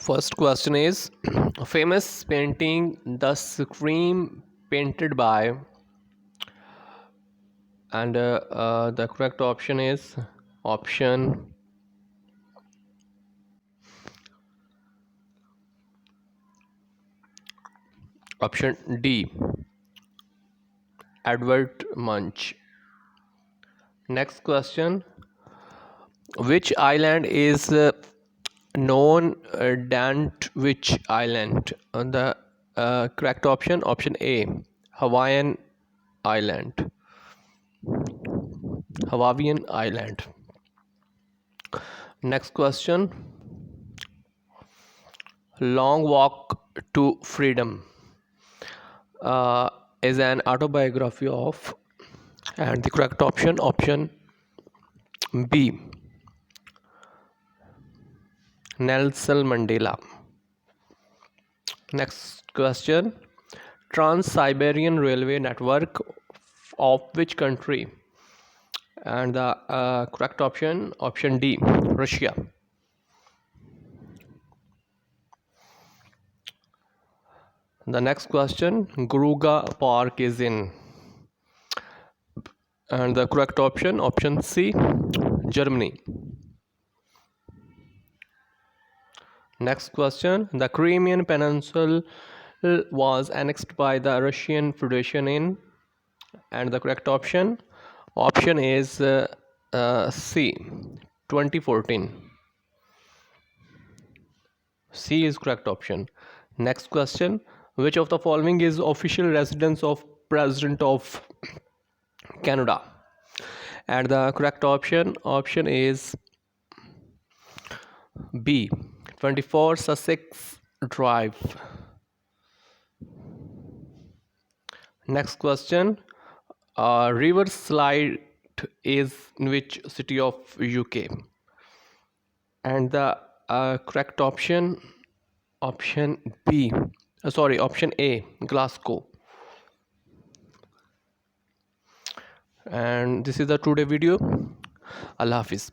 First question is famous painting The Scream painted by, and the correct option is option D, Edward Munch. Next question, which island is known Dantwich Island? The correct option A, Hawaiian Island. Hawaiian Island. Next question, Long Walk to Freedom is an autobiography of, and the correct option B, Nelson Mandela. Next question, Trans-Siberian Railway Network of which country? And the correct option D, Russia. The next question, Gruga Park is in, and the correct option C, Germany. Next question, the Crimean Peninsula was annexed by the Russian Federation in, and the correct option is C, 2014. C is correct option. Next question, which of the following is official residence of President of Canada? And the correct option is B, 24 Sussex Drive. Next question, river slide is in which city of UK? And the correct option A, Glasgow. And this is the today video. Allah Hafiz.